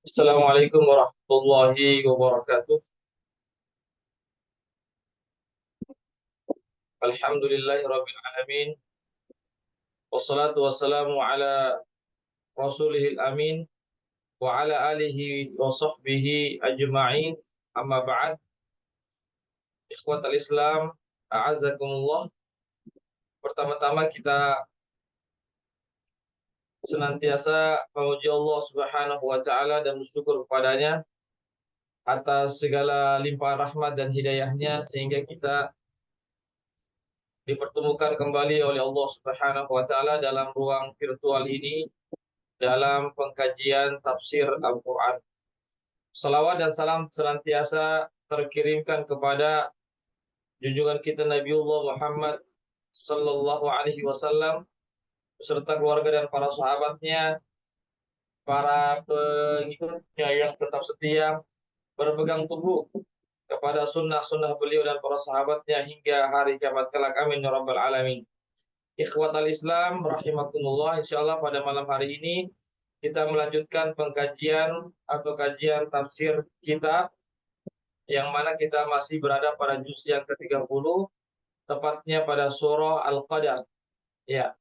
Assalamualaikum warahmatullahi wabarakatuh. Alhamdulillahirabbil alamin. Wassalatu wassalamu ala rasulihil amin wa ala alihi wa sahbihi ajma'in. Amma ba'd. Ikhwatal Islam, a'azzakumullah. Pertama-tama kita senantiasa memuji Allah Subhanahu wa taala dan bersyukur kepadanya atas segala limpahan rahmat dan hidayahnya sehingga kita dipertemukan kembali oleh Allah Subhanahu wa taala dalam ruang virtual ini dalam pengkajian tafsir Al-Quran. Salawat dan salam senantiasa terkirimkan kepada junjungan kita Nabiullah Muhammad Sallallahu Alaihi Wasallam beserta keluarga dan para sahabatnya, para pengikutnya yang tetap setia berpegang teguh kepada sunnah-sunnah beliau dan para sahabatnya hingga hari kiamat kelak. Amin ya rabbal alamin. Ikhwatal Islam rahimakumullah, insyaallah pada malam hari ini kita melanjutkan pengkajian atau kajian tafsir kita yang mana kita masih berada pada juz yang ke-30, tepatnya pada surah Al-Qadar. Ya,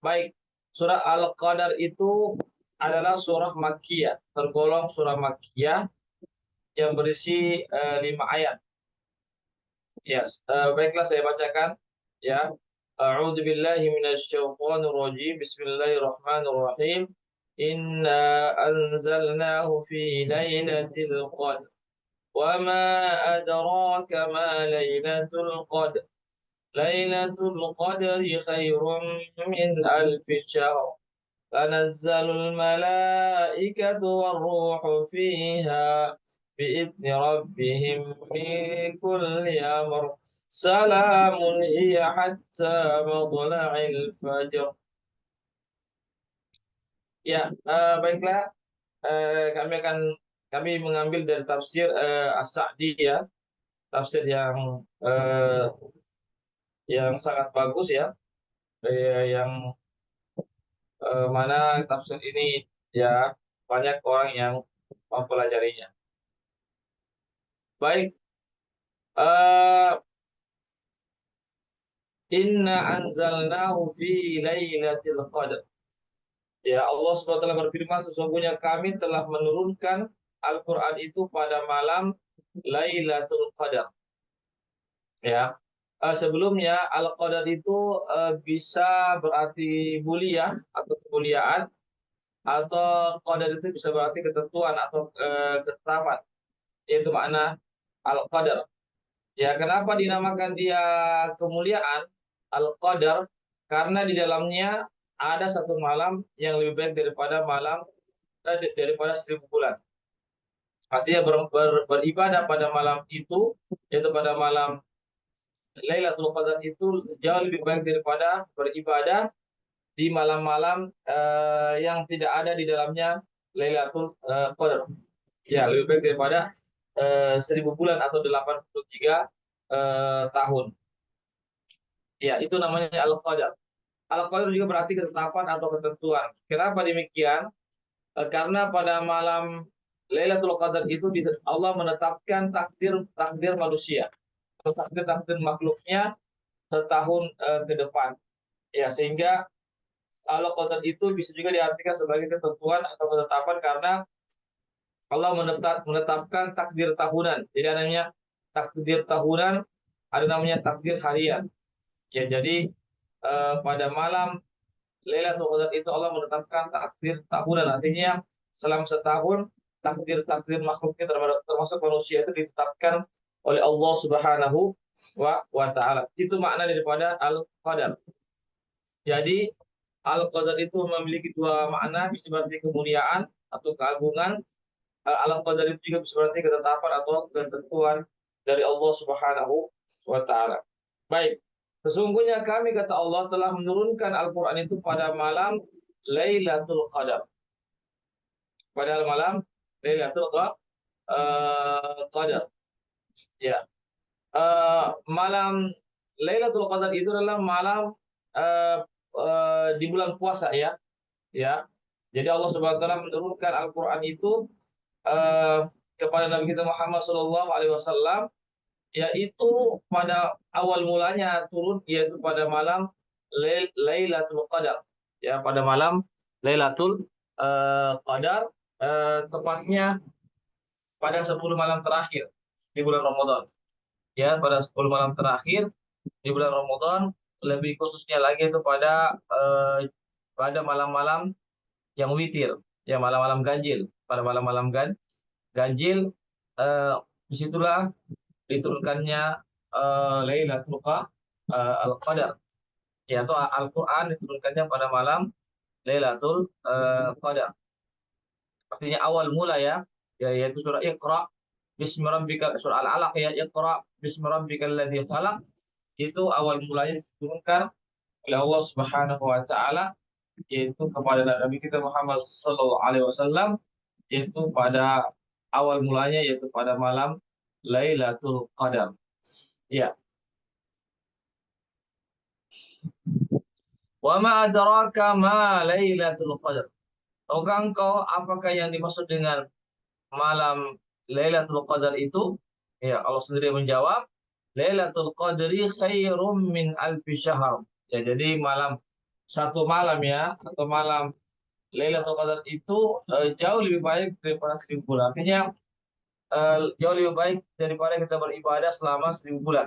baik. Surah Al-Qadar itu adalah surah Makkiyah, tergolong surah Makkiyah yang berisi 5 ayat. Ya, baiklah saya bacakan ya. A'udzu billahi minasyaitonir rajim. Bismillahirrahmanirrahim. Inna anzalnahu fi lailatul qadr. Wa ma adraka ma lailatul qadr. Lailatul qadri khairum min alfi syahr. تنزل الملائكة والروح فيها بإذن ربهم من كل أمر سلام هي حتى مطلع الفجر. Ya, baiklah. Kami mengambil dari tafsir As-Sa'di ya, tafsir yang sangat bagus ya, yang mana tafsir ini ya banyak orang yang mempelajarinya. Baik, uh, inna anzalnahu fi lailatul qadar. Ya, Allah SWT berfirman, sesungguhnya kami telah menurunkan Al-Quran itu pada malam Lailatul Qadar. Ya, sebelumnya Al-Qadar itu bisa berarti mulia atau kemuliaan, atau Qadar itu bisa berarti ketentuan atau ketetapan, yaitu makna Al-Qadar. Ya, kenapa dinamakan dia kemuliaan Al-Qadar? Karena di dalamnya ada satu malam yang lebih baik daripada 1.000 bulan. Artinya beribadah pada malam itu, yaitu pada malam Lailatul Qadar itu jauh lebih baik daripada beribadah di malam-malam yang tidak ada di dalamnya Lailatul Qadar. Ya, lebih baik daripada 1.000 bulan atau 83 tahun. Ya, itu namanya Al-Qadar. Al-Qadar juga berarti ketetapan atau ketentuan. Kenapa demikian? Karena pada malam Lailatul Qadar itu Allah menetapkan takdir manusia atau takdir makhluknya setahun ke depan. Ya, sehingga Al-Qadar itu bisa juga diartikan sebagai ketentuan atau ketetapan karena Allah menetapkan takdir tahunan. Jadi adanya takdir tahunan, ada namanya takdir harian. Ya, jadi pada malam Lailatul Qadar itu Allah menetapkan takdir tahunan, artinya selama setahun takdir-takdir makhluknya termasuk manusia itu ditetapkan oleh Allah Subhanahu wa taala. Itu makna daripada Al-Qadar. Jadi Al-Qadar itu memiliki dua makna, bisa berarti kemuliaan atau keagungan. Al-Qadar itu juga bisa berarti ketetapan atau ketentuan dari Allah Subhanahu wa taala. Baik, sesungguhnya kami, kata Allah, telah menurunkan Al-Quran itu pada malam Lailatul Qadar. Pada malam Lailatul Qadar. Ya. Malam Lailatul Qadar itu adalah malam di bulan puasa ya. Ya. Jadi Allah Subhanahu wa taala menurunkan Al-Quran itu eh, kepada Nabi kita Muhammad Shallallahu Alaihi Wasallam, yaitu pada awal mulanya turun, yaitu pada malam Lailatul Qadar, ya, pada malam Lailatul Qadar, tepatnya pada 10 malam terakhir di bulan Ramadan, ya, pada 10 malam terakhir di bulan Ramadan, lebih khususnya lagi itu pada malam-malam yang witir, ya, malam-malam ganjil, pada malam-malam ganjil, eh, disitulah diturunkannya Lailatul Qadar, ya, atau Al-Quran diturunkannya pada malam Lailatul Qadar. Pastinya awal mula, ya, yaitu surah Iqra bismi rabbikal, surah Al-Alaq, ya, Iqra bismi rabbikal ladzi khalaq, itu awal mulanya diturunkan oleh Allah Subhanahu wa taala, yaitu kepada Nabi kita Muhammad sallallahu alaihi wasallam, yaitu pada awal mulanya, yaitu pada malam Lailatul Qadar. Ya. Wa ma adraka ma Lailatul Qadar. Tahukah engkau apakah yang dimaksud dengan malam Lailatul Qadar itu? Ya, Allah sendiri menjawab, Lailatul Qadri khairum min alfi syahr. Ya, jadi satu malam, ya, atau malam Lailatul Qadar itu jauh lebih baik daripada 1000 bulan. Artinya jauh lebih baik daripada kita beribadah selama 1000 bulan.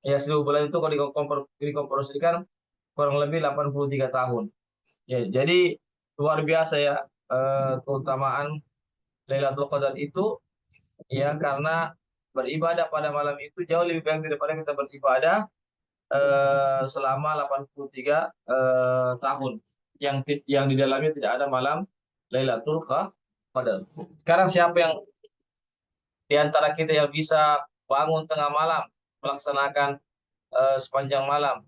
Ya, 1000 bulan itu kalau dikompresikan kurang lebih 83 tahun. Ya, jadi luar biasa, ya, keutamaan Lailatul Qadar itu, ya, karena beribadah pada malam itu jauh lebih baik daripada kita beribadah selama 83 tahun yang di dalamnya tidak ada malam Lailatul Qadar. Sekarang siapa yang di antara kita yang bisa bangun tengah malam melaksanakan sepanjang malam,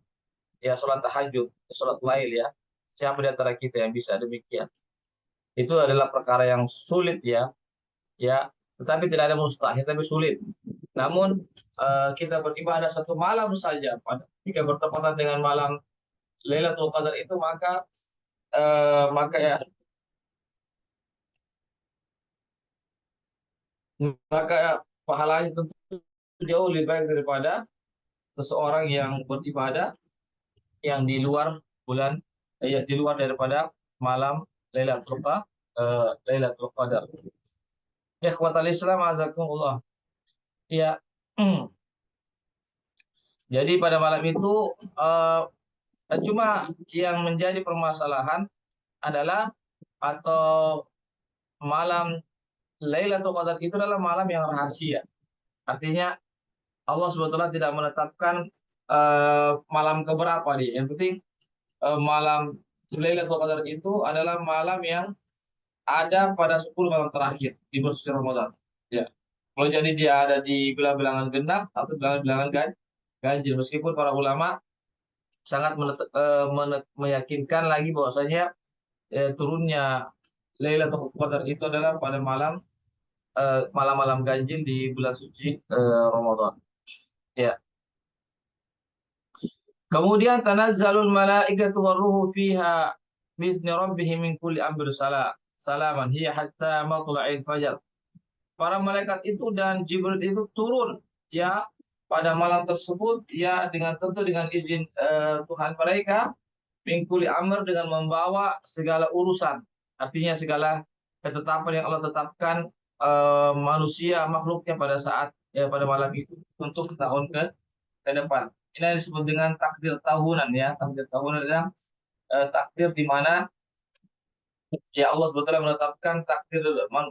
ya, sholat tahajud, sholat lail, ya? Siapa di antara kita yang bisa demikian? Itu adalah perkara yang sulit, ya, ya. Tetapi tidak ada mustahil, tapi sulit. Namun kita beribadah satu malam saja, jika bertepatan dengan malam Lailatul Qadar itu, maka ya pahalanya tentu jauh lebih baik daripada seseorang yang beribadah yang di luar bulan, di luar daripada malam Lailatul Qadar. Ya, ikhwatal Islam, azakumullah. Ya. Jadi pada malam itu cuma yang menjadi permasalahan adalah, atau malam Lailatul Qadar itu adalah malam yang rahasia. Artinya Allah sebetulnya tidak menetapkan malam keberapa nih. Yang penting malam Lailatul Qadar itu adalah malam yang ada pada 10 malam terakhir di bulan suci Ramadan. Ya. Kalau jadi dia ada di bilangan-bilangan genap atau bilangan-bilangan ganjil, meskipun para ulama sangat meyakinkan lagi bahwasanya turunnya Lailatul Qadar itu adalah pada malam-malam ganjil di bulan suci Ramadan. Ya. Kemudian tanazzalul malaikatu waruhu fiha bi'izni rabbihim min kulli amrin salaman hiya hatta matla'il fajar. Para malaikat itu dan Jibril itu turun, ya, pada malam tersebut, ya, tentu dengan izin Tuhan mereka, min kulli amr, dengan membawa segala urusan. Artinya segala ketetapan yang Allah tetapkan manusia makhluknya pada malam itu untuk tahun ke depan. Ini yang disebut dengan takdir tahunan, ya. Takdir tahunan adalah takdir di mana, ya, Allah sebetulnya menetapkan takdir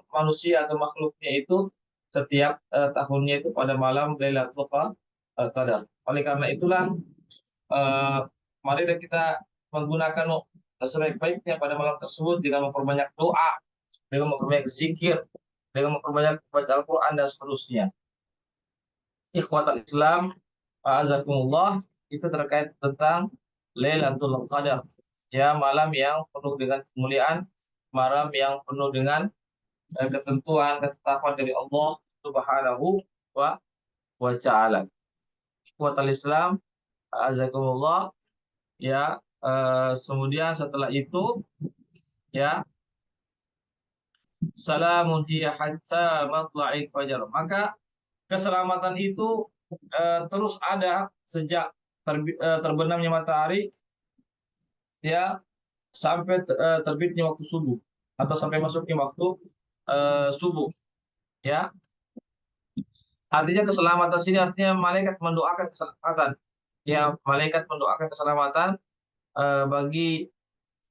manusia atau makhluknya itu setiap tahunnya itu pada malam Lailatul Qadar. Oleh karena itulah mari kita menggunakan sebaik-baiknya pada malam tersebut dengan memperbanyak doa, dengan memperbanyak zikir, dengan memperbanyak baca Al-Quran dan seterusnya. Ikhwatal Islam, azakumullah, itu terkait tentang Lailatul Qadar, ya, malam yang penuh dengan kemuliaan, malam yang penuh dengan ketentuan, ketetapan dari Allah Subhanahu wa taala. Ikhwatal Islam, azakumullah, ya, kemudian setelah itu, ya, salamun hiya hatta matla'il fajar. Maka keselamatan itu terus ada sejak terbenamnya matahari ya sampai terbitnya waktu subuh atau sampai masuknya waktu subuh ya. Artinya keselamatan sini artinya malaikat mendoakan keselamatan. Ya, malaikat mendoakan keselamatan bagi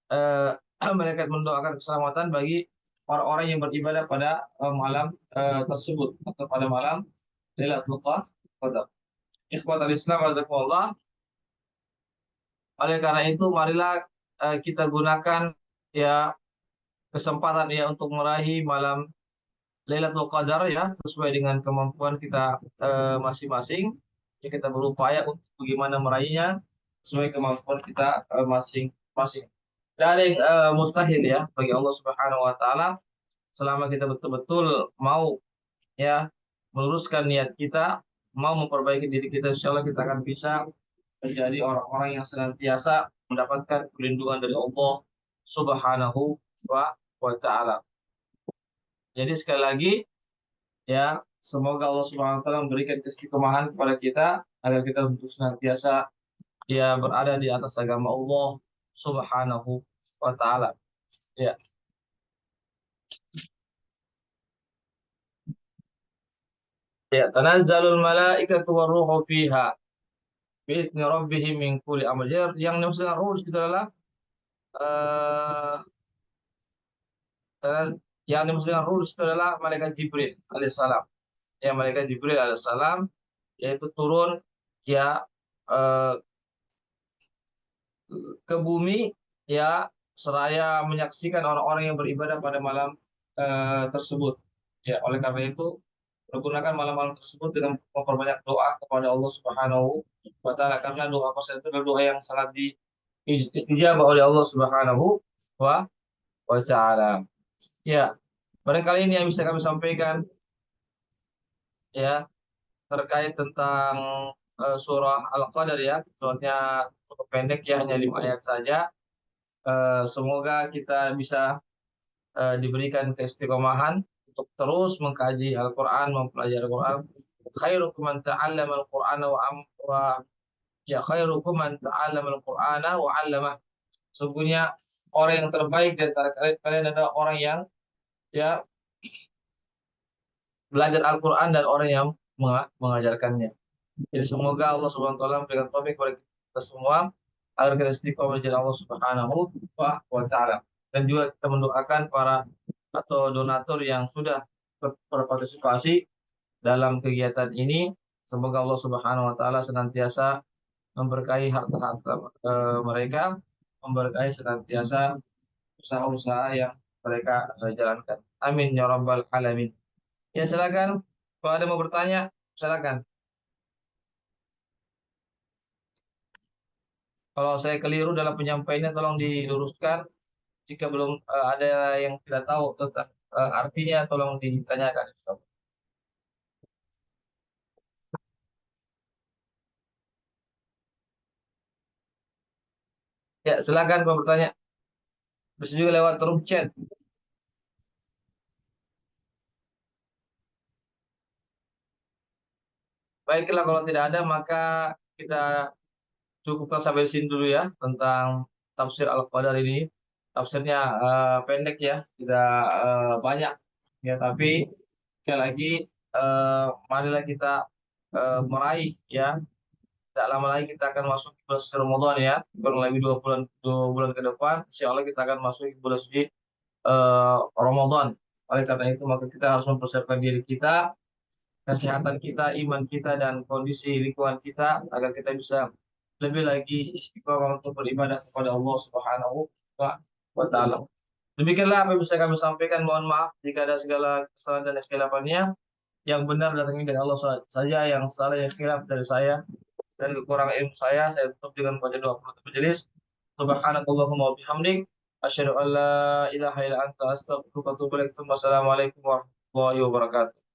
eh, malaikat mendoakan keselamatan bagi orang-orang yang beribadah pada malam tersebut atau pada malam Lailatul Qadar. Ikhwatal Islam rahimakumullah. Oleh karena itu marilah kita gunakan ya kesempatan ya untuk meraih malam Lailatul Qadar ya sesuai dengan kemampuan kita masing-masing. Ya kita berupaya untuk bagaimana meraihnya sesuai kemampuan kita masing-masing. Tidak ada yang mustahil ya bagi Allah Subhanahu wa taala selama kita betul-betul mau ya meluruskan niat kita, mau memperbaiki diri kita, insya Allah kita akan bisa menjadi orang-orang yang senantiasa mendapatkan perlindungan dari Allah Subhanahu wa taala. Jadi sekali lagi ya, semoga Allah Subhanahu wa taala memberikan keistiqomahan kepada kita agar kita untuk senantiasa ya berada di atas agama Allah Subhanahu wa taala. Ya. Ya, tanazzalul malaikatu waruhu fiha bi'izni rabbihim min kulli amr. Yang dimaksud dengan ruh itu adalah eh yang dimaksud dengan ruh itu adalah malaikat Jibril alaihissalam. Ya, malaikat Jibril alaihissalam yaitu turun ya eh, ke bumi ya seraya menyaksikan orang-orang yang beribadah pada malam tersebut. Ya, oleh karena itu pergunakan malam-malam tersebut dengan memperbanyak doa kepada Allah Subhanahu wa taala karena doa pasal itu adalah doa yang sangat istijabah oleh Allah Subhanahu wa taala. Ya, barangkali ini yang bisa kami sampaikan ya terkait tentang surah Al-Qadar ya. Suratnya cukup pendek ya, hanya 5 ayat saja. Semoga kita bisa diberikan keistiqomahan untuk terus mengkaji Al-Quran, mempelajari Al-Quran. Khairukum man ta'allama Al-Qur'ana wa ya khairukum man ta'allama Al-Qur'ana wa 'allamah. Sungguhnya orang yang terbaik di antara kalian adalah orang yang ya belajar Al-Quran dan orang yang mengajarkannya. Jadi semoga Allah Subhanahu wa taala memberikan taufik kepada kita semua agar kita istiqomah menjadi Allah Subhanahu wa taala. Dan juga kita mendoakan para atau donatur yang sudah berpartisipasi dalam kegiatan ini. Semoga Allah Subhanahu wa taala senantiasa memberkahi harta-harta mereka, memberkahi senantiasa usaha-usaha yang mereka jalankan. Amin ya rabbal alamin. Ya silakan kalau ada mau bertanya, silakan. Kalau saya keliru dalam penyampaiannya tolong diluruskan. Jika belum ada yang tidak tahu tentang artinya tolong ditanyakan. Ya, silakan kalau bertanya. Bisa juga lewat room chat. Baiklah kalau tidak ada maka kita cukupkan sampai di sini dulu ya tentang tafsir Al-Qadar ini. Tafsirnya pendek ya, tidak banyak ya, tapi sekali lagi marilah kita meraih ya. Tidak lama lagi kita akan masuk ke bulan suci Ramadan ya, kurang lebih 2 bulan ke depan. Insya Allah kita akan masuk ke bulan suci Ramadan. Oleh karena itu maka kita harus mempersiapkan diri kita, kesehatan kita, iman kita, dan kondisi lingkungan kita agar kita bisa lebih lagi istiqomah untuk beribadah kepada Allah Subhanahu wa taala. Demikianlah apa yang bisa kami sampaikan. Mohon maaf jika ada segala kesalahan dan kekhilaafannya. Yang benar datangnya dari Allah saja, yang salah yang khilaf dari saya dan kekurangan ilmu saya. Saya tutup dengan baca doa penutup majelis. Subhanakallahumma wa bihamdik asyhadu an la ilaha illa anta astaghfiruka wa atubu ilaik. Wassalamualaikum warahmatullahi wabarakatuh.